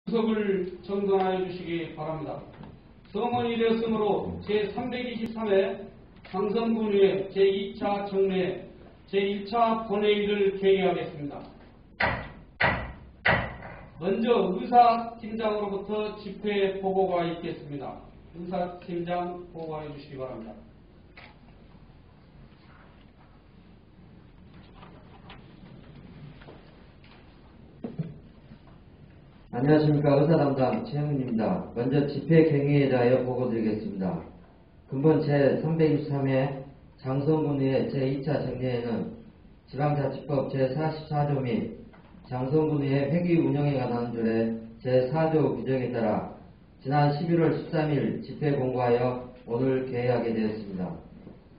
구석을 정돈하여 주시기 바랍니다. 성원이 되었으므로 제323회 장성군의회 제2차 정례 제1차 본회의를 개의하겠습니다. 먼저 의사팀장으로부터 집회 보고가 있겠습니다. 의사팀장 보고해 주시기 바랍니다. 안녕하십니까. 의사담당 최영민입니다. 먼저 집회 경위에 대하여 보고드리겠습니다. 근본 제323회 장성군의회 제2차 정례에는 지방자치법 제44조 및 장성군의회 회기 운영에 관한 조례 제4조 규정에 따라 지난 11월 13일 집회 공고하여 오늘 개회하게 되었습니다.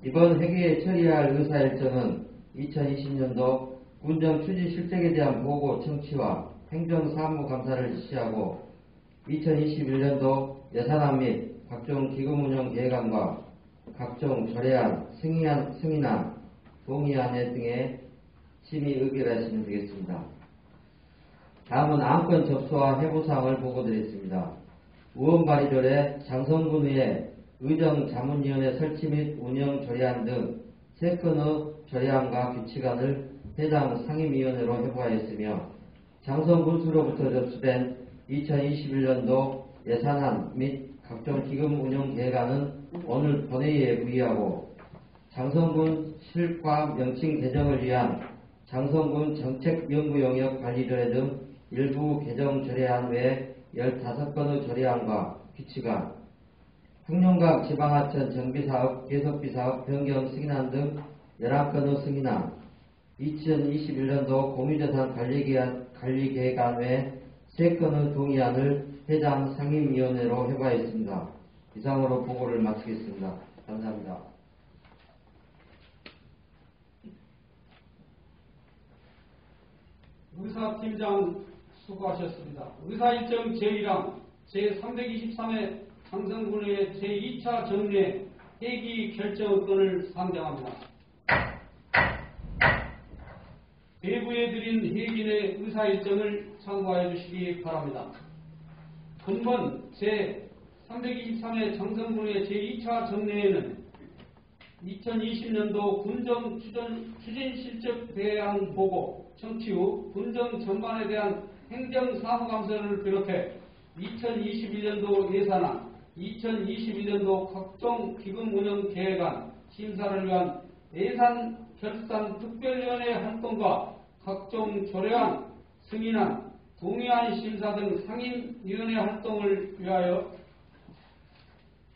이번 회기에 처리할 의사 일정은 2020년도 군정 추진 실적에 대한 보고 청취와 행정사무감사를 실시하고 2021년도 예산안 및 각종 기금운영 계획안과 각종 조례안, 승인안, 동의안회 등에 심의 의결하시면 되겠습니다. 다음은 안건 접수와 회부사항을 보고드리겠습니다. 의원발의조례 장성군의회 의정자문위원회 설치 및 운영 조례안 등 3건의 조례안과 규칙안을 해당 상임위원회로 회부하였으며 장성군수로부터 접수된 2021년도 예산안 및 각종 기금 운영 계획안은 오늘 본회의에 부의하고 장성군 실과 명칭 개정을 위한 장성군 정책연구용역 관리조례 등 일부 개정 조례안 외에 15건의 조례안과 규칙안, 학령각 지방하천 정비사업, 계속비사업 변경 승인안 등 11건의 승인안, 2021년도 공유재산 관리계획안 외 3건의 동의안을 해당 상임위원회로 회부하였습니다. 이상으로 보고를 마치겠습니다. 감사합니다. 의사팀장 수고하셨습니다. 의사일정 제1항 제323회 장성군의회 제2차 정례 회기 결정건을 상정합니다. 배부해드린 회기내 의사일정을 참고하여 주시기 바랍니다. 근본 제323회 장성군의회 제2차 정례에는 2020년도 군정 추진실적 대안 보고 청취 후 군정 전반에 대한 행정사무감사를 비롯해 2021년도 예산안, 2021년도 각종 기금운영 계획안 심사를 위한 예산결산특별위원회 활동과 각종 조례안, 승인안, 동의안 심사 등 상임위원회 활동을 위하여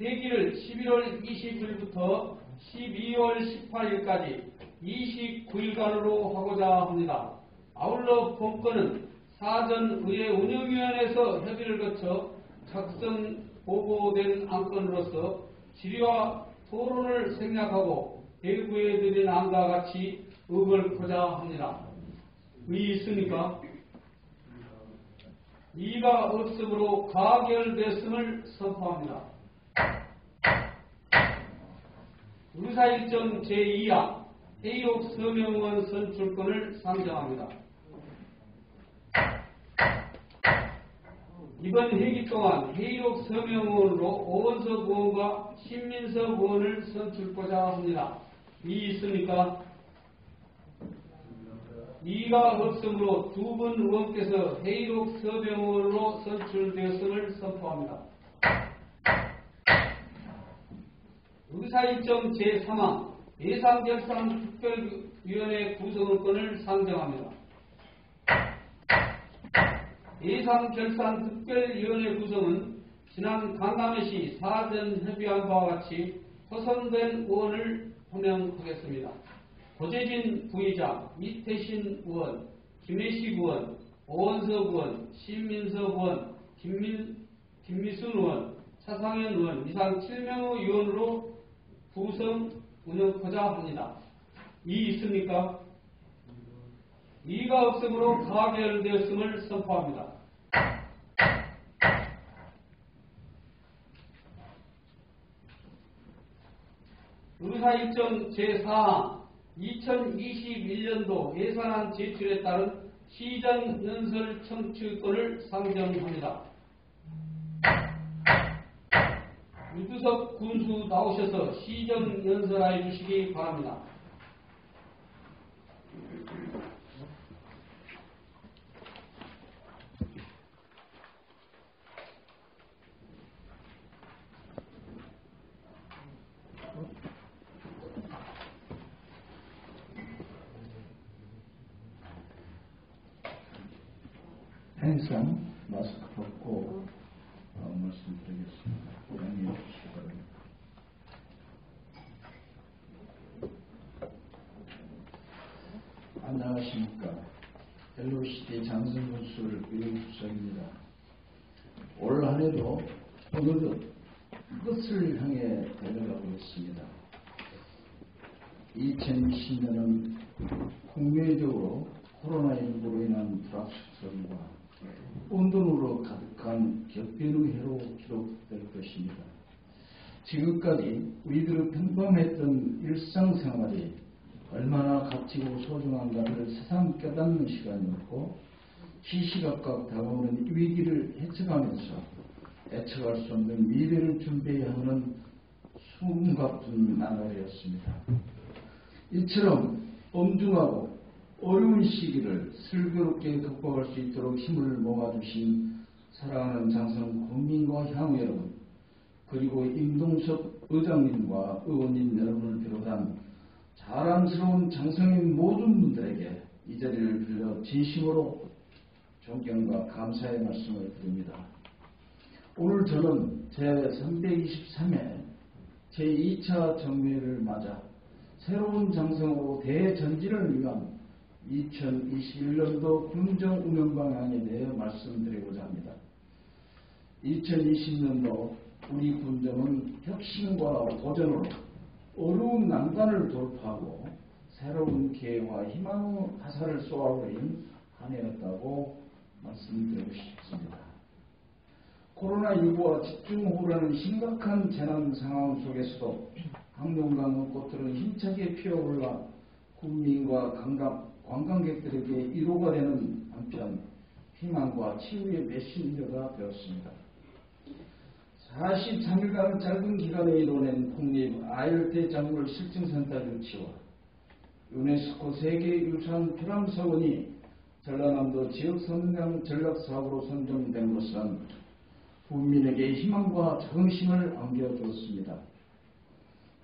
회기를 11월 20일부터 12월 18일까지 29일간으로 하고자 합니다. 아울러 본건은 사전의회 운영위원회에서 협의를 거쳐 작성 보고된 안건으로서 질의와 토론을 생략하고 배부해드린 안과 같이 의결코자 합니다. 의의 있습니까? 이의가 없으므로 가결됐음을 선포합니다. 의사일정 제2항 회의록 서명의원 선출권을 상정합니다. 이번 회기 동안 회의록 서명의원으로 오원석 의원과 신민석 의원을 선출하고자 합니다. 이의 있습니까? 이의가 없으므로 두 분 의원께서 회의록 서명의원으로 선출되었음을 선포합니다. 의사일정 제3항 예산결산특별위원회 구성권을 상정합니다. 예산결산특별위원회 구성은 지난 강남시 사전 협의한 바와 같이 호선된 의원을 호명하겠습니다. 고재진 부의장, 이태신 의원, 김혜식 의원, 오원석 의원, 신민석 의원, 김미순 의원, 차상현 의원 이상 7명의 위원으로 구성 운영하고자 합니다. 이의 있습니까? 이의가 없으므로 가결되었음을 선포합니다. 의사일정 제4항 2021년도 예산안 제출에 따른 시정연설 청취권을 상정합니다. 유두석 군수 나오셔서 시정연설해 주시기 바랍니다. 항상 마스크 벗고 말씀드리겠습니다. 양해해 주시기 바랍니다. 안녕하십니까. LOCT 장성군술 의원수석입니다. 올 한해도 어느덧 끝을 향해 달려가고 있습니다. 2020년은 국내적으로 코로나19로 인한 불확실성과 혼돈으로 가득한 격변의 해로 기록될 것입니다. 지금까지 우리들의 평범했던 일상생활이 얼마나 값지고 소중한가를 새삼 깨닫는 시간이었고, 시시각각 다가오는 위기를 헤쳐가면서 예측할 수 없는 미래를 준비해야 하는 숨가쁜 나날이었습니다. 이처럼 엄중하고 어려운 시기를 슬기롭게 극복할 수 있도록 힘을 모아주신 사랑하는 장성 국민과 향후 여러분, 그리고 임동석 의장님과 의원님 여러분을 비롯한 자랑스러운 장성인 모든 분들에게 이 자리를 빌려 진심으로 존경과 감사의 말씀을 드립니다. 오늘 저는 제323회 제2차 정례를 맞아 새로운 장성으로 대전진을 위한 2021년도 군정 운영 방향에 대해 말씀드리고자 합니다. 2020년도 우리 군정은 혁신과 도전으로 어려운 난관을 돌파하고 새로운 기회와 희망의 화살을 쏘아올린 한 해였다고 말씀드리고 싶습니다. 코로나19와 집중호우라는 심각한 재난 상황 속에서도 항룡강의 꽃들은 힘차게 피어올라 국민과 관광객들에게 위로가 되는 한편 희망과 치유의 메신저가 되었습니다. 43일간 짧은 기간에 이뤄낸 국립 아열대 작물 실증센터 유치와 유네스코 세계유산 피람서원이 전라남도 지역성장 전략사업으로 선정된 것은 국민에게 희망과 자긍심을 안겨주었습니다.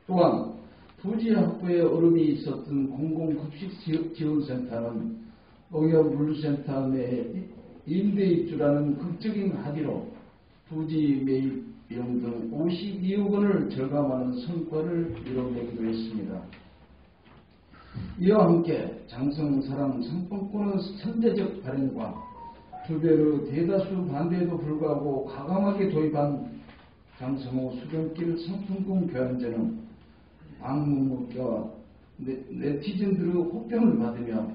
또한 부지 확보에 어려움이 있었던 공공급식지원센터는 농협물류센터 내 임대 입주라는 극적인 합의로 부지 매입 비용 등 52억 원을 절감하는 성과를 이뤄내기도 했습니다. 이와 함께 장성사랑 상품권의 선제적 발행과 주변의 대다수 반대에도 불구하고 과감하게 도입한 장성호 수변길 상품권 교환제는 방문객과 네티즌들의 호평을 받으며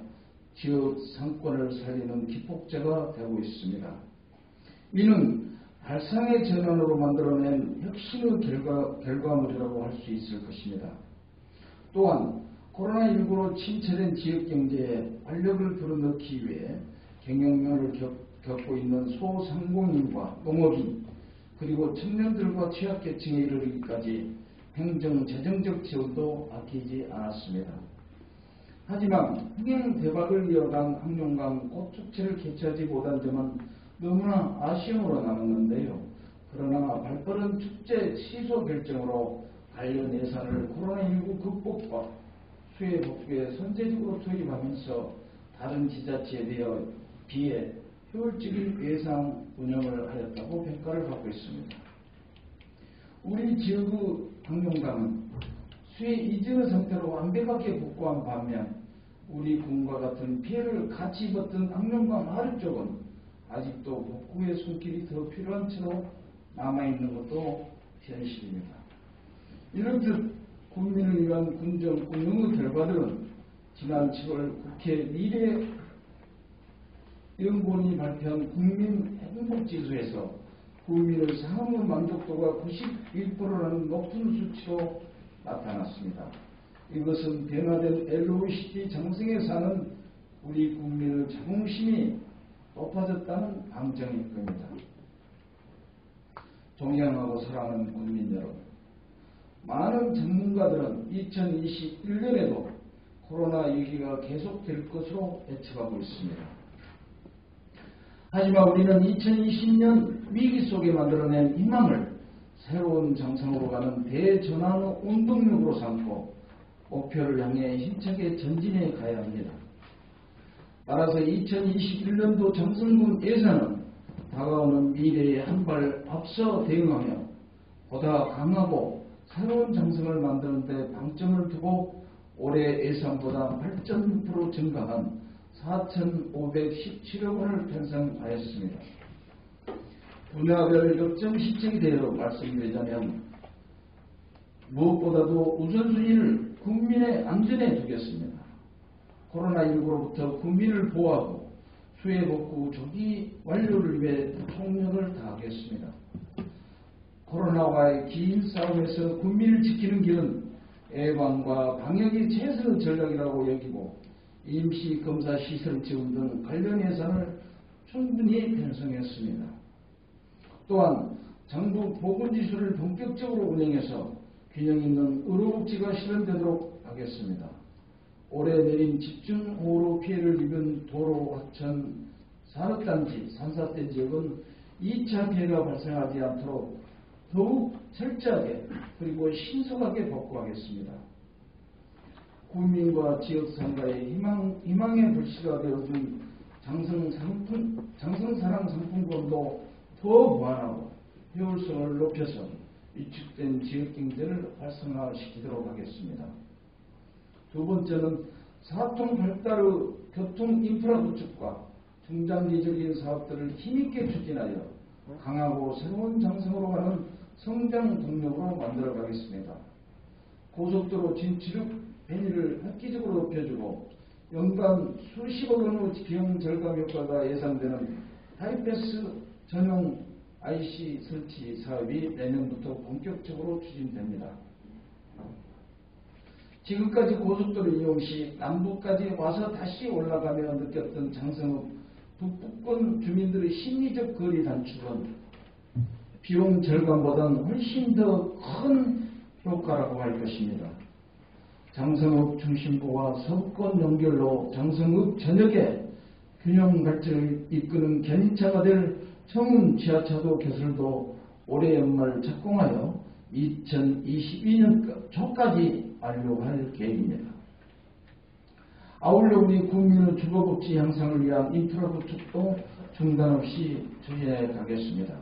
지역 상권을 살리는 기폭제가 되고 있습니다. 이는 발상의 전환으로 만들어낸 혁신의 결과물이라고 할 수 있을 것입니다. 또한 코로나19로 침체된 지역경제에 활력을 불어넣기 위해 경영난을 겪고 있는 소상공인과 농업인 그리고 청년들과 취약계층에 이르기까지 행정, 재정적 지원도 아끼지 않았습니다. 하지만 흥행 대박을 이어간 항룡강 꽃축제를 개최하지 못한 점은 너무나 아쉬움으로 남았는데요. 그러나 발빠른 축제 취소 결정으로 관련 예산을 코로나19 극복과 수해 복구에 선제적으로 투입하면서 다른 지자체에 비해 효율적인 예상 운영을 하였다고 평가를 받고 있습니다. 우리 지역의 항룡강은 수해 이전의 상태로 완벽하게 복구한 반면 우리 군과 같은 피해를 같이 입었던 항룡강 아래쪽은 아직도 복구의 손길이 더 필요한 채로 남아있는 것도 현실입니다. 이렇듯 국민을 위한 군정 운영의 결과들은 지난 7월 국회 미래연구원이 발표한 국민 행복지수에서 국민의 상황의 만족도가 91%라는 높은 수치로 나타났습니다. 이것은 변화된 LOCT 장성에 사는 우리 국민의 자긍심이 높아졌다는 방증일 겁니다. 존경하고 사랑하는 국민 여러분, 많은 전문가들은 2021년에도 코로나 위기가 계속될 것으로 예측하고 있습니다. 하지만 우리는 2020년 위기 속에 만들어낸 희망을 새로운 정상으로 가는 대전환의 운동력으로 삼고 목표를 향해 힘차게 전진해 가야 합니다. 따라서 2021년도 정성군 예산은 다가오는 미래에 한 발 앞서 대응하며 보다 강하고 새로운 정성을 만드는 데 방점을 두고 올해 예산보다 8.6% 증가한 4,517억 원을 편성하였습니다. 분야별 역점 시책에 대해 말씀드리자면 무엇보다도 우선순위를 국민의 안전에 두겠습니다. 코로나19로부터 국민을 보호하고 수해 복구 조기 완료를 위해 총력을 다하겠습니다. 코로나와의 긴 싸움에서 국민을 지키는 길은 예방과 방역이 최선의 전략이라고 여기고 임시검사 시설 지원 등 관련 예산을 충분히 편성했습니다. 또한 정부 보건지수를 본격적으로 운영해서 균형 있는 의료복지가 실현되도록 하겠습니다. 올해 내린 집중호우로 피해를 입은 도로, 하천, 산업단지, 산사태 지역은 2차 피해가 발생하지 않도록 더욱 철저하게 그리고 신속하게 복구하겠습니다. 국민과 지역상가의 희망의 불씨가 되어준 장성사랑 상품권도 더 보완하고 효율성을 높여서 위축된 지역경제를 활성화시키도록 하겠습니다. 두 번째는 사통 발달의 교통 인프라 구축과 중장기적인 사업들을 힘있게 추진하여 강하고 새로운 장성으로 가는 성장 동력으로 만들어가겠습니다. 고속도로 진출력 편의를 획기적으로 높여주고 연간 수십억 원의 비용 절감 효과가 예상되는 하이패스 전용 IC 설치 사업이 내년부터 본격적으로 추진됩니다. 지금까지 고속도로 이용 시 남부까지 와서 다시 올라가며 느꼈던 장성읍 북부권 주민들의 심리적 거리 단축은 비용 절감보다는 훨씬 더 큰 효과라고 할 것입니다. 장성읍 중심부와 서부권 연결로 장성읍 전역에 균형 발전을 이끄는 견인차가 될 청운 지하차도 개설도 올해 연말 착공하여 2022년 초까지 완료할 계획입니다. 아울러 우리 국민의 주거복지 향상을 위한 인프라 구축도 중단 없이 추진해 가겠습니다.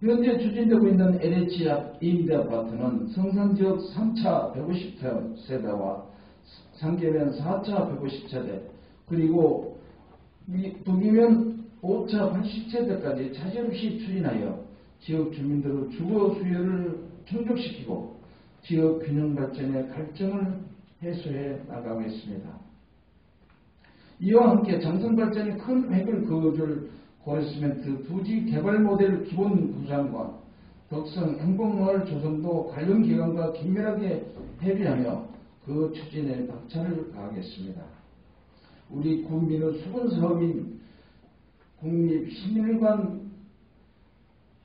현재 추진되고 있는 LH 앞 임대아파트는 성산지역 3차 150세대와 상계면 4차 150세대 그리고 북이면 5차 80세대까지 차질없이 추진하여 지역 주민들의 주거 수요를 충족시키고 지역 균형 발전의 갈증을 해소해 나가겠습니다. 이와 함께 장성 발전에 큰 획을 그어줄 고려시멘트 부지 개발 모델 기본 구상과 덕성 행복마을 조성도 관련 기관과 긴밀하게 협의하며 그 추진에 박차를 가하겠습니다. 우리 국민의 수건 사업인 국립시민회관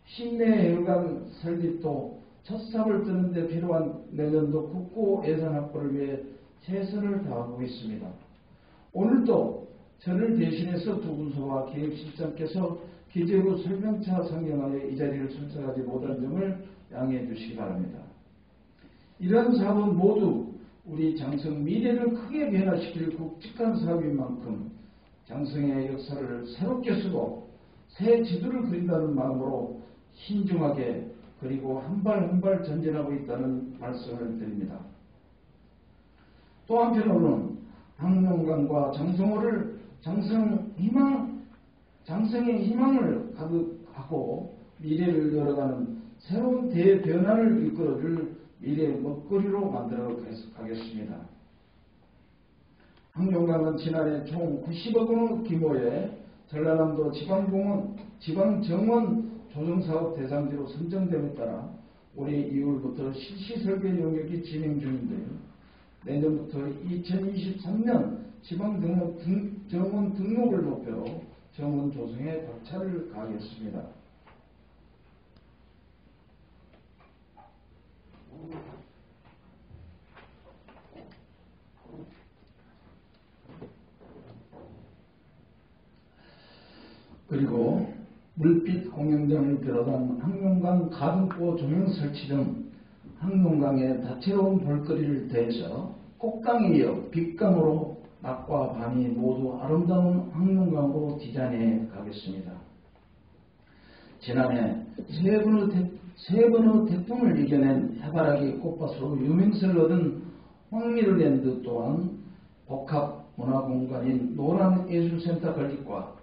신내회관 설립도 첫 삽을 뜨는 데 필요한 내년도 국고 예산 확보를 위해 최선을 다하고 있습니다. 오늘도 저를 대신해서 두 분서와 기획실장께서 기재부 설명차 상경하여 이 자리를 출석하지 못한 점을 양해해 주시기 바랍니다. 이런 사업은 모두 우리 장성 미래를 크게 변화시킬 굵직한 사업인 만큼 장성의 역사를 새롭게 쓰고 새 지도를 그린다는 마음으로 신중하게 그리고 한 발 한 발 전진하고 있다는 말씀을 드립니다. 또 한편으로는 박명관과 장성호를 장성의 희망을 가득하고 미래를 열어가는 새로운 대변화를 이끌어줄 미래의 먹거리로 만들어 가겠습니다. 박명관은 지난해 총 90억 원 규모의 전라남도 지방정원 조성사업 대상지로 선정됨에 따라 올해 2월부터 실시설계 용역이 진행 중인데요. 내년부터 2023년 지방 정원 등록을 높여 정원 조성에 박차를 가하겠습니다. 그리고 물빛 공영장을 비롯한 항용강 가등보 조명 설치 등 항용강의 다채로운 볼거리를 더해서 꽃강에 이어 빛강으로 낮과 밤이 모두 아름다운 항용강으로 디자인해 가겠습니다. 지난해 세 번의 태풍을 이겨낸 해바라기 꽃밭으로 유명세를 얻은 황미르랜드 또한 복합 문화공간인 노란예술센터 건립과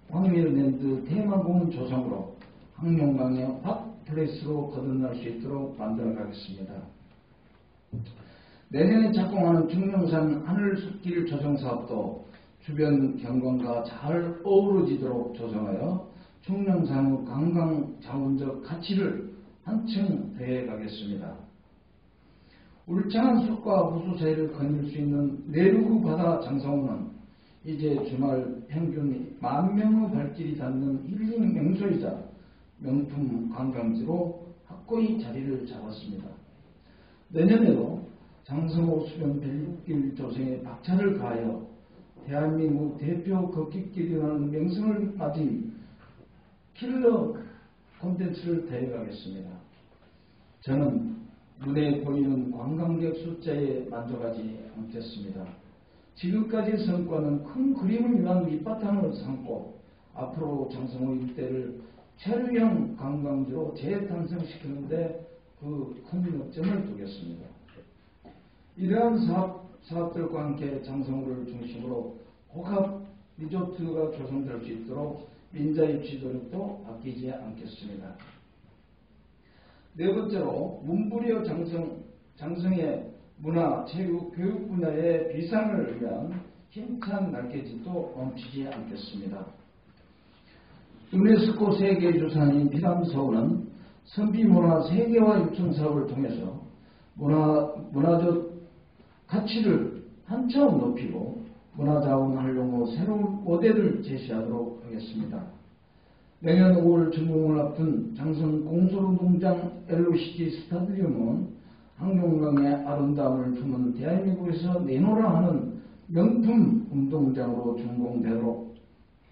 황미르랜드 테마공원 조성으로 항용강의 핫플레이스로 거듭날 수 있도록 만들어가겠습니다. 내년에 착공하는 중령산 하늘숲길 조성사업도 주변 경관과 잘 어우러지도록 조성하여 중령산의 관광 자원적 가치를 한층 더해가겠습니다. 울창한 숲과 호수 사이를 거닐 수 있는 내륙의 바다 장성호는 이제 주말 평균 10,000명의 발길이 닿는 힐링 명소이자 명품 관광지로 확고히 자리를 잡았습니다. 내년에도 장성호 수변 벨길 조성에 박차를 가하여 대한민국 대표 걷기길이라는 명성을 가진 킬러 콘텐츠를 더해가겠습니다. 저는 눈에 보이는 관광객 숫자에 만족하지 않겠습니다. 지금까지의 성과는 큰 그림을 위한 밑바탕을 삼고 앞으로 장성호 일대를 체류형 관광지로 재탄생시키는 데 그 큰 역점을 두겠습니다. 이러한 사업들과 함께 장성호를 중심으로 복합 리조트가 조성될 수 있도록 민자입지 노력도 아끼지 않겠습니다. 네 번째로 문부려 장성의 문화, 체육, 교육 분야의 비상을 위한 힘찬 날개짓도 멈추지 않겠습니다. 유네스코 세계유산인 비담서원은 선비문화 세계화 육성 사업을 통해서 문화적 가치를 한차원 높이고 문화자원 활용의 새로운 모델을 제시하도록 하겠습니다. 내년 5월 준공을 앞둔 장성 공설운동장 LOCG 스타디움은 항용강의 아름다움을 품은 대한민국에서 내놓으라 하는 명품 운동장으로 준공되도록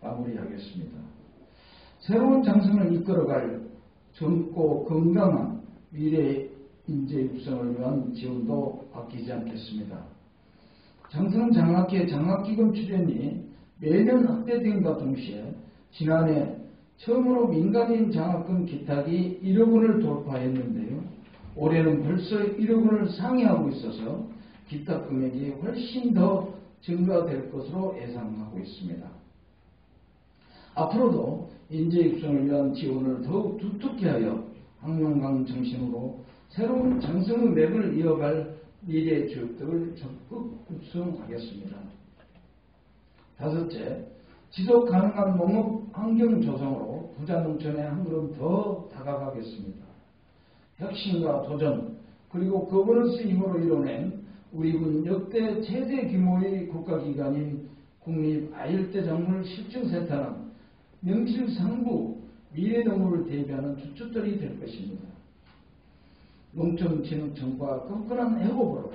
마무리하겠습니다. 새로운 장성을 이끌어갈 젊고 건강한 미래 인재 육성을 위한 지원도 아끼지 않겠습니다. 장성 장학회 장학기금 출연이 매년 확대됨과 동시에 지난해 처음으로 민간인 장학금 기탁이 1억 원을 돌파했는데요. 올해는 벌써 1억 원을 상회하고 있어서 기탁 금액이 훨씬 더 증가될 것으로 예상하고 있습니다. 앞으로도 인재 육성을 위한 지원을 더욱 두텁게 하여 항용강 중심으로 새로운 장성의 맥을 이어갈 미래 교육들을 적극 육성하겠습니다. 다섯째, 지속 가능한 농업 환경 조성으로 부자 농촌에 한 걸음 더 다가가겠습니다. 혁신과 도전 그리고 거버넌스 힘으로 이뤄낸 우리군 역대 최대 규모의 국가기관인 국립아열대작물 실증센터는 명실상부 미래농업을 대비하는 주축들이 될 것입니다. 농촌진흥청과 끈끈한 협업으로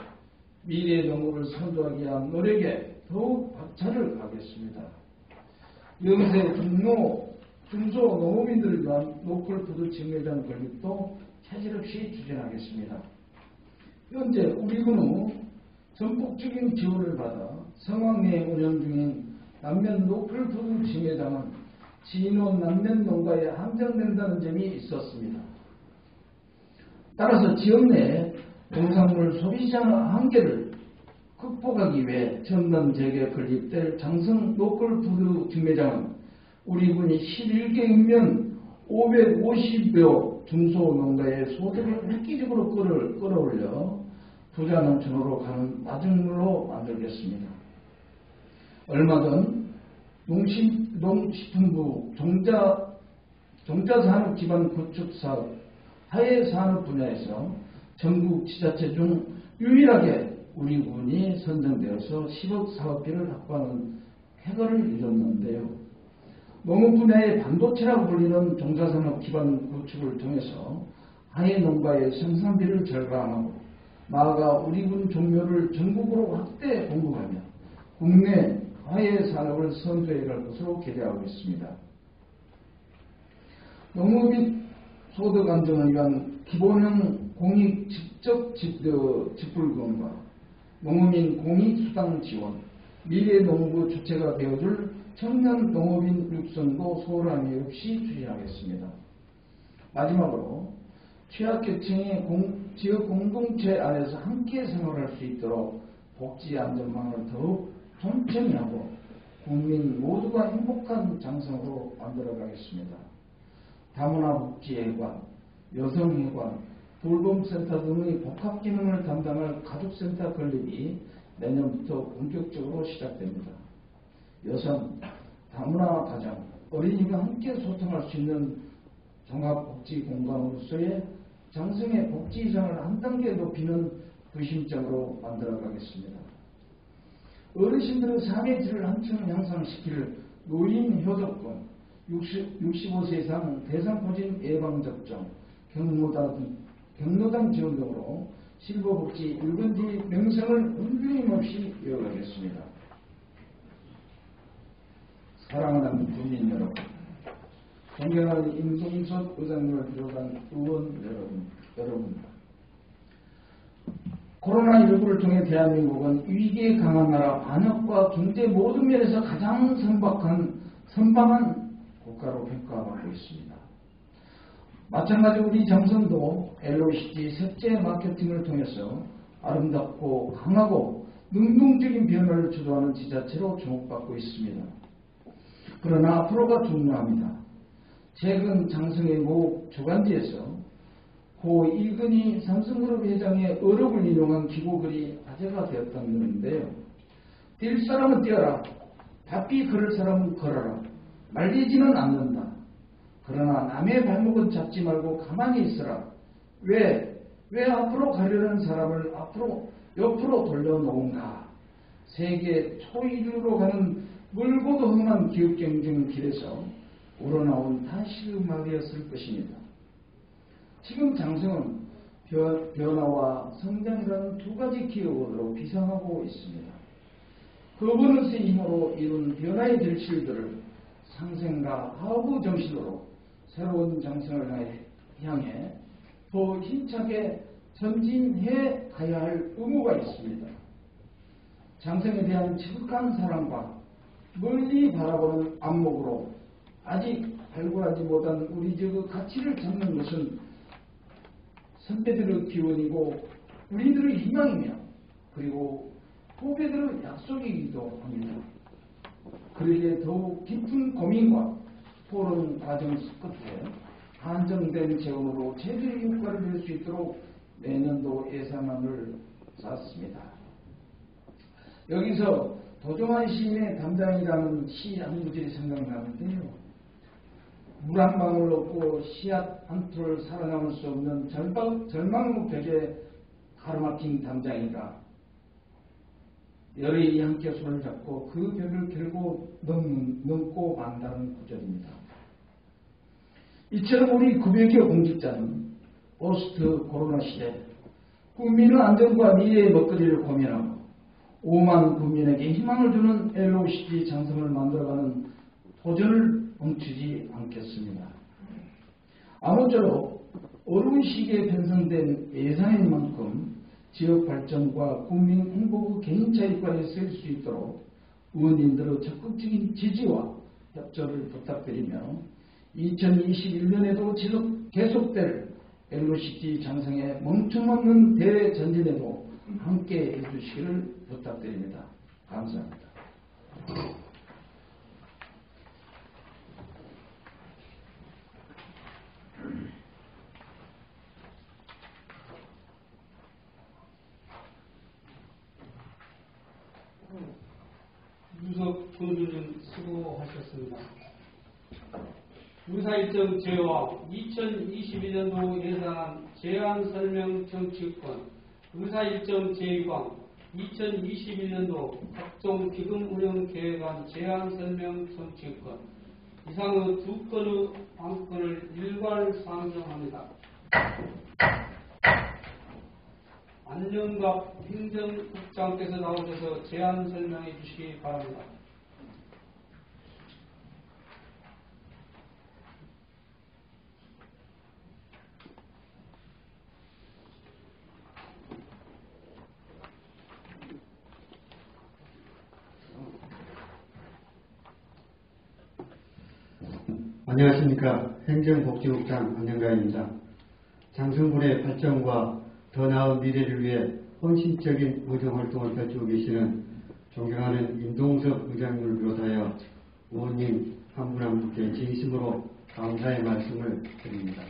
미래농업을 선도하기 위한 노력에 더욱 박차를 가겠습니다. 영세 중소농업인들을 위한 로컬푸드 직매장 건립도 차질 없이 추진하겠습니다. 현재 우리군의 전폭적인 지원을 받아 성황리에 운영 중인 남면 로컬푸드 직매장은 진원 남면 농가에 한정된다는 점이 있었습니다. 따라서 지역 내 농산물 소비시장 한계를 극복하기 위해 전남 지역에 건립될 장성 로컬푸드 직매장은 우리 군이 11개면 550여 중소농가의 소득을 획기적으로 끌어올려 부자농촌으로 가는 마중물로 만들겠습니다. 얼마 전 농식품부 종자산업 기반 구축사업 하해산업 분야에서 전국 지자체 중 유일하게 우리 군이 선정되어서 10억 사업비를 확보하는 쾌거를 이뤘는데요. 농업 분야의 반도체라고 불리는 종자산업 기반 구축을 통해서 하해 농가의 생산비를 절감하고 나아가 우리 군 종묘를 전국으로 확대 공급하며 국내 하해 산업을 선도해 갈 것으로 기대하고 있습니다. 농업 및 소득 안정을 위한 기본형 공익 직접 직불금과 농어민 공익수당 지원, 미래 농부 주체가 되어줄 청년 농업인 육성도 소홀함이 없이 추진하겠습니다. 마지막으로 취약계층이 지역 공동체 안에서 함께 생활할 수 있도록 복지 안전망을 더욱 촘촘히 하고 국민 모두가 행복한 장성으로 만들어가겠습니다. 다문화 복지회관, 여성회관, 돌봄센터 등의 복합기능을 담당할 가족센터 건립이 내년부터 본격적으로 시작됩니다. 여성, 다문화 가정, 어린이가 함께 소통할 수 있는 종합복지공간으로서의 장성의 복지이상을 한 단계 높이는 구심점으로 만들어가겠습니다. 어르신들의 삶의 질을 한층 향상시킬 노인효덕금, 65세 이상 대상포진 예방접종, 경로당 지원 등으로 실버복지 1번지 명성을 흔들림없이 이어가겠습니다. 사랑하는 국민 여러분, 존경하는 임종석 의장님을 비롯한 의원 여러분, 코로나19를 통해 대한민국은 위기에 강한 나라, 반역과 경제 모든 면에서 가장 선방한 국가로 평가받고 있습니다. 마찬가지로 우리 장성도 LOCT 셋째 마케팅을 통해서 아름답고 강하고 능동적인 변화를 주도하는 지자체로 주목받고 있습니다. 그러나 앞으로가 중요합니다. 최근 장성의 모 주간지에서 고 이근희 삼성그룹 회장의 어록을 인용한 기고글이 화제가 되었다는 것인데요. 뛸 사람은 뛰어라. 바삐 걸을 사람은 걸어라. 말리지는 않는다. 그러나 남의 발목은 잡지 말고 가만히 있어라. 왜 앞으로 가려는 사람을 옆으로 돌려놓은가. 세계 초일류로 가는 멀고도 험한 기업 경쟁 길에서 우러나온 다시음악이었을 것입니다. 지금 장성은 변화와 성장이라는 두 가지 키워드로 비상하고 있습니다. 거버넌스의 힘으로 이룬 변화의 절실들을 상생과 하부 정신으로 새로운 장성을 향해 더 힘차게 전진해 가야 할 의무가 있습니다. 장성에 대한 지극한 사랑과 멀리 바라보는 안목으로 아직 발굴하지 못한 우리 지역의 가치를 잡는 것은 선배들의 기원이고 우리들의 희망이며 그리고 후배들의 약속이기도 합니다. 그러기에 더욱 깊은 고민과 토론 과정 끝에 한정된 재원으로 제대로 효과를 낼 수 있도록 내년도 예산안을 짰습니다. 여기서 도종환 시인의 담장이라는 시 한 구절이 생각나는데요. 물 한 방울 없고 씨앗 한 톨 살아남을 수 없는 절망의 벽에 가로막힌 담장이다. 열의 함께 손을 잡고 그 벽을 결국 넘고 만다는 구절입니다. 이처럼 우리 900여 공직자는 포스트 코로나 시대 국민의 안전과 미래의 먹거리를 고민하고 5만 국민에게 희망을 주는 LOCT 장성을 만들어가는 도전을 멈추지 않겠습니다. 아무쪼록 어려운 시기에 편성된 예산인 만큼 지역 발전과 국민 행복의 개인차 이권에 쓰일 수 있도록 의원님들의 적극적인 지지와 협조를 부탁드리며 2021년에도 계속될 LOCT 장성의 멈춤없는 대전진에도 함께 해주시기를 부탁드립니다. 감사합니다. 유석 본주님 수고하셨습니다. 의사일정 제와 2021년도 예산안 제안 설명 정치권 의사일정 제1강 2021년도 각종 기금 운영 계획안 제안 설명 청취권 이상의 두 건의 안건을 일괄 상정합니다. 안영갑 행정국장께서 나오셔서 제안 설명해 주시기 바랍니다. 안녕하십니까. 행정복지국장 안영갑입니다. 장성군의 발전과 더 나은 미래를 위해 헌신적인 의정활동을 펼치고 계시는 존경하는 임동석 의장님을 비롯하여 의원님 한 분 한 분께 진심으로 감사의 말씀을 드립니다.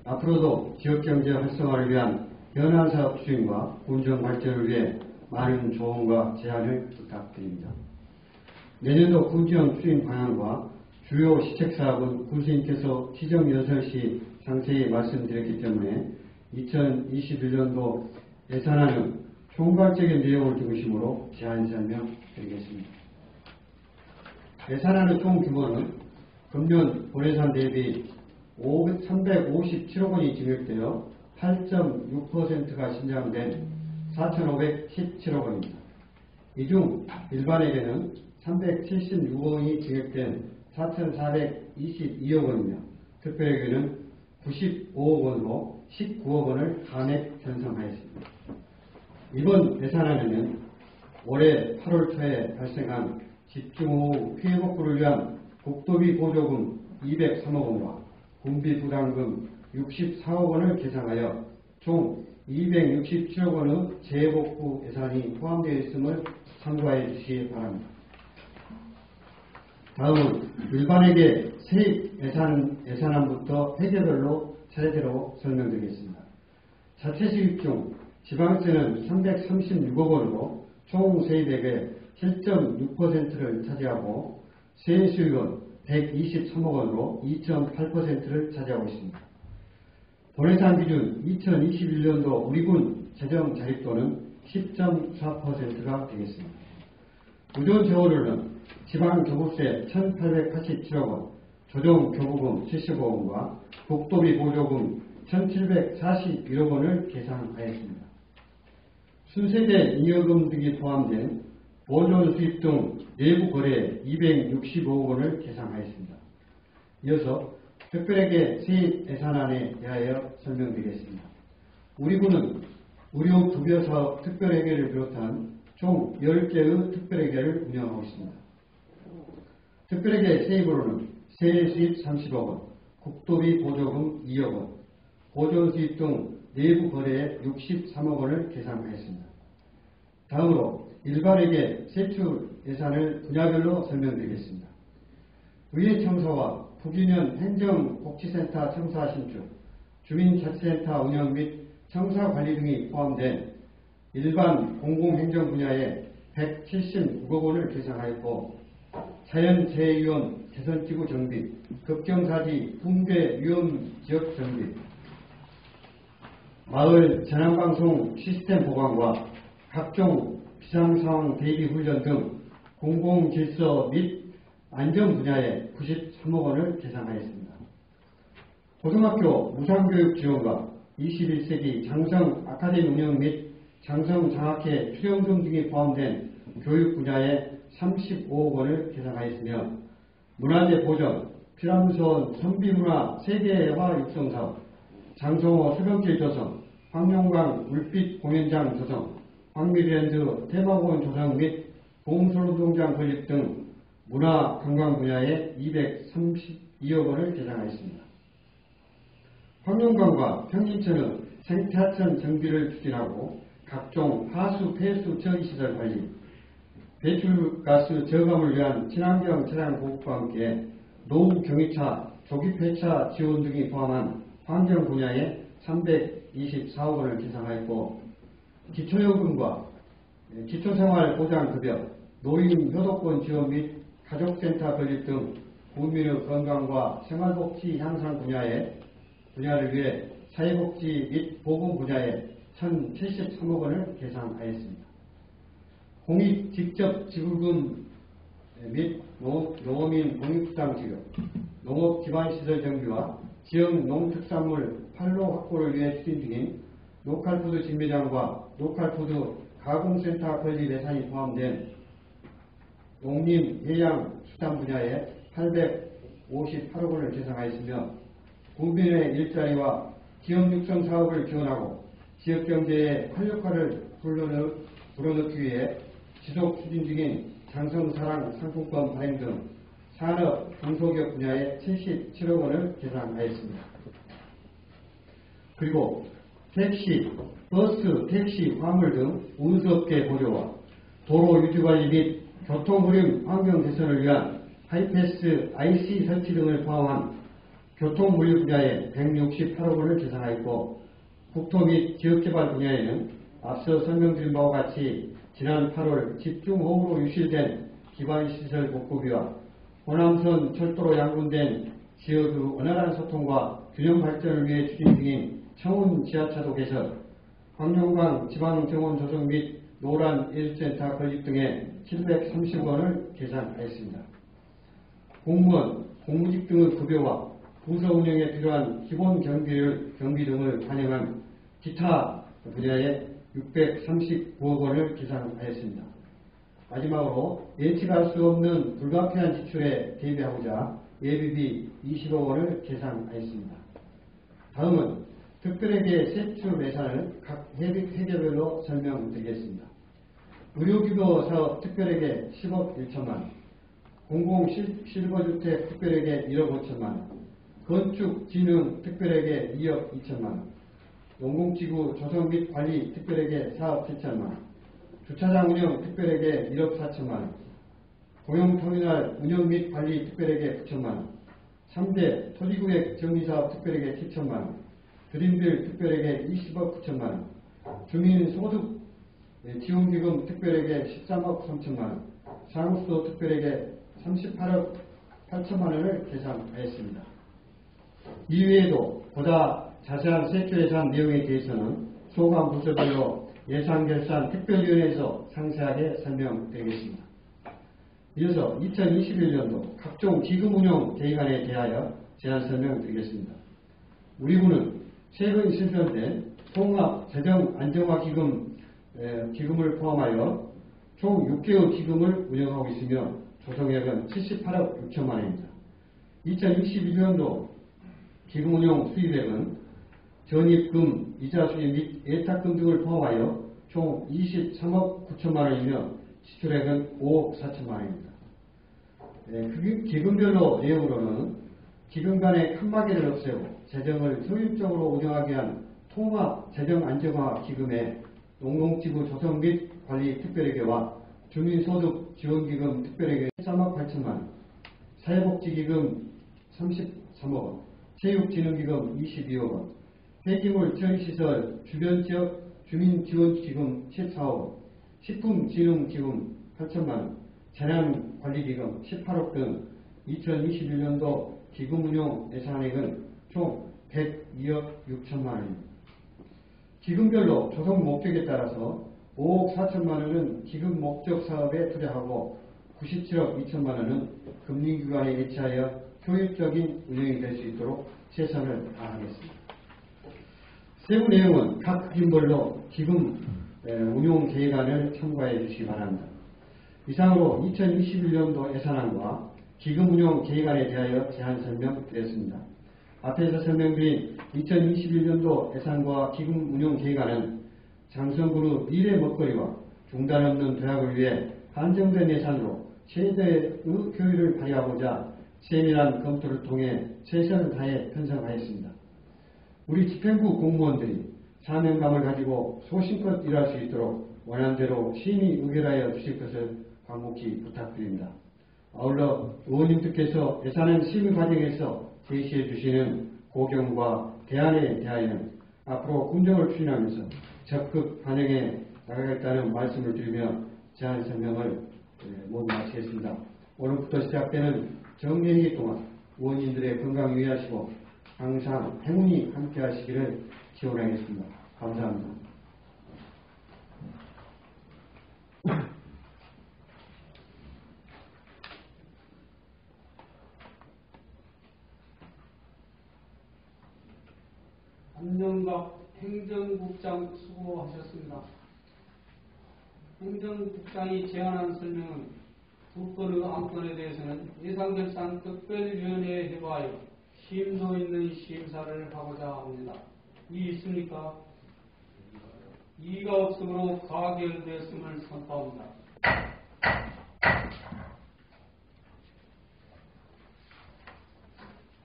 앞으로도 지역경제 활성화를 위한 현안사업 수행과 군정 발전을 위해 많은 조언과 제안을 부탁드립니다. 내년도 군정 수행 방향과 주요 시책사업은 군수님께서 시정연설 시 상세히 말씀드렸기 때문에 2021년도 예산안은 총괄적인 내용을 중심으로 제안 설명드리겠습니다. 예산안의 총 규모는 금년 본예산 대비 357억 원이 증액되어 8.6%가 신장된 4,517억 원입니다. 이 중 일반에게는 376억 원이 증액된 4,422억 원이며 특별에게는 95억 원으로 19억 원을 감액 편성하였습니다. 이번 예산안에는 올해 8월 초에 발생한 집중호우 피해 복구를 위한 국도비 보조금 203억 원과 군비 부담금 64억 원을 계상하여 총 267억 원의 재복구 예산이 포함되어 있음을 참고해 주시기 바랍니다. 다음은 일반에게 세입 예산안부터 회계별로 차례대로 설명드리겠습니다. 자체 수입 중 지방세는 336억 원으로 총 세입액의 7.6%를 차지하고 세수입은 123억 원으로 2.8%를 차지하고 있습니다. 본예산 기준 2021년도 우리군 재정 자립도는 10.4%가 되겠습니다. 우전 재원으로는 지방교부세 1,887억 원, 조정교부금 75억 원과 국도비 보조금 1,741억 원을 계상하였습니다. 순세대 잉여금 등이 포함된 보존 수입 등 내부 거래 265억 원을 계상하였습니다. 이어서 특별회계 세입 예산안에 대하여 설명드리겠습니다. 우리군은 의료 급여사업 특별회계를 비롯한 총 10개의 특별회계를 운영하고 있습니다. 특별회계 세입으로는 세수입 30억 원, 국도비 보조금 2억 원, 보존 수입 등 내부 거래에 63억 원을 계상하였습니다. 다음으로 일반회계 세출 예산을 분야별로 설명드리겠습니다. 의회 청사와 부기면 행정복지센터 청사 신축, 주민자치센터 운영 및 청사 관리 등이 포함된 일반 공공행정 분야에 179억 원을 계상하였고 자연재해위원 개선지구 정비, 급경사지 붕괴 위험 지역 정비, 마을 재난방송 시스템 보강과 각종 비상상황 대비 훈련 등 공공질서 및 안전 분야에 93억 원을 계상하였습니다. 고등학교 무상교육 지원과 21세기 장성 아카데미 운영 및 장성 장학회 출연금 등이 포함된 교육 분야에 35억 원을 계상하였으며 문화재 보전, 피람선 선비문화 세계화 육성사업, 장성호 수변길 조성, 황룡강 물빛 공연장 조성, 황미랜드 테마공원 조성 및 봄솔로동장 건립 등 문화 관광 분야에 232억 원을 계상하였습니다. 황룡강과 평진천은 생태하천 정비를 추진하고 각종 하수 폐수 처리시설 관리, 배출가스 저감을 위한 친환경 차량 보급과 함께 노후 경유차, 조기 폐차 지원 등이 포함한 환경 분야에 324억 원을 계상하였고 기초연금과 기초생활보장급여, 노인 효도권 지원 및 가족센터 건립 등 국민의 건강과 생활복지 향상 분야를 위해 사회복지 및 보건 분야에 1,073억 원을 계상하였습니다. 공익 직접 지불금 및 농어민 공익수당 지급, 농업 기반시설 정비와 지역 농특산물 판로 확보를 위해 추진 중인 로컬푸드 진매장과 로컬푸드 가공센터 건립 예산이 포함된 농림, 해양, 수산 분야에 858억 원을 예상하였으며 국민의 일자리와 기업 육성 사업을 지원하고 지역 경제에 활력화를 불어넣기 위해 지속 추진 중인 장성사랑 상품권 발행 등 산업, 중소기업 분야에 77억 원을 계산하였습니다. 그리고 택시, 버스, 택시, 화물 등 운수업계 보조와 도로 유지관리 및 교통흐름 환경 개선을 위한 하이패스 IC 설치 등을 포함한 교통물류 분야에 168억 원을 계산하였고 국토 및 지역개발 분야에는 앞서 설명드린 바와 같이 지난 8월 집중호우로 유실된 기반시설 복구비와 호남선 철도로 양분된 지역의 원활한 소통과 균형 발전을 위해 추진 중인 청운 지하차도 개선, 황룡강 지방정원 조성 및 노란 예술센터 건립 등에 730원을 계산하였습니다. 공무원, 공무직 등의 급여와 부서 운영에 필요한 기본 경비 등을 반영한 기타 분야에 639억 원을 계산하였습니다. 마지막으로 예측할 수 없는 불가피한 지출에 대비하고자 예비비 20억 원을 계산하였습니다. 다음은 특별회계 세출 예산을 각 회계별로 설명드리겠습니다. 의료기도 사업 특별회계 10억 1천만원, 공공실거주택 특별회계 1억 5천만원, 건축진흥 특별회계 2억 2천만원, 농공지구 조성 및 관리 특별회계 4억 7천만원, 주차장 운영 특별회계 1억 4천만원, 고용터미널 운영 및 관리 특별회계 9천만원, 3대 토지구획 정비사업 특별회계 7천만원, 드림빌 특별회계 20억 9천만원, 주민소득 지원기금 특별회계 13억 3천만원, 사무소 특별회계 38억 8천만원을 계산하였습니다. 이외에도 보다 자세한 세출예산 내용에 대해서는 소관 부서별로 예산결산 특별위원회에서 상세하게 설명드리겠습니다. 이어서 2021년도 각종 기금운용 계획안에 대하여 제안 설명드리겠습니다. 우리 군은 최근 신설된 통합재정안정화기금을 포함하여 총 6개의 기금을 운영하고 있으며 조성액은 78억 6천만 원입니다. 2021년도 기금운용 수입액은 전입금, 이자 수입 및 예탁금 등을 포함하여 총 23억 9천만 원이며 지출액은 5억 4천만 원입니다. 기금별로 내용으로는 기금 간의 칸막이를 없애고 재정을 효율적으로 운영하기 위한 통합재정안정화 기금에 농공지구 조성 및 관리 특별회계와 주민소득 지원기금 특별회계 13억 8천만 원, 사회복지기금 33억 원, 체육진흥기금 22억 원, 폐기물 처리시설 주변지역 주민지원기금 14억 원, 식품진흥기금 8천만 원, 재난관리기금 18억 등 2021년도 기금운용 예산액은 총 102억 6천만 원입니다. 기금별로 조성 목적에 따라서 5억 4천만 원은 기금 목적 사업에 투자하고 97억 2천만 원은 금융기관에 예치하여 효율적인 운영이 될 수 있도록 최선을 다하겠습니다. 세부 내용은 각 기금별로 기금 운용 계획안을 참고해 주시기 바랍니다. 이상으로 2021년도 예산안과 기금 운용 계획안에 대하여 제안 설명드렸습니다. 앞에서 설명드린 2021년도 예산과 기금 운용 계획안은 장성군의 미래 먹거리와 중단 없는 도약을 위해 한정된 예산으로 최대의 효율을 발휘하고자 세밀한 검토를 통해 최선을 다해 편성하였습니다. 우리 집행부 공무원들이 사명감을 가지고 소신껏 일할 수 있도록 원안대로 심의 의결하여 주실 것을 간곡히 부탁드립니다. 아울러 의원님들께서 예산안 심의 과정에서 제시해 주시는 고경과 대안에 대하여는 앞으로 군정을 추진하면서 적극 반영해 나가겠다는 말씀을 드리며 제안 설명을 모두 마치겠습니다. 오늘부터 시작되는 정례회기 동안 의원님들의 건강 유의하시고 항상 행운이 함께 하시기를 기원하겠습니다. 감사합니다. 안정갑 행정국장 수고하셨습니다. 행정국장이 제안한 설명은 두 건의 안건에 대해서는 예산결산 특별위원회에 해부하여 심도 있는 심사를 하고자 합니다. 이의 있습니까? 이의가 없으므로 가결되었음을 선포합니다.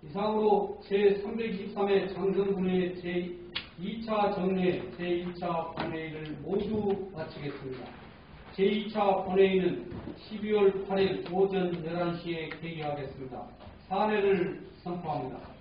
이상으로 제323회 장정군의 제2차 정례 제1차 본회의를 모두 마치겠습니다. 제2차 본회의는 12월 8일 오전 11시에 개의하겠습니다. 사례를 선포합니다.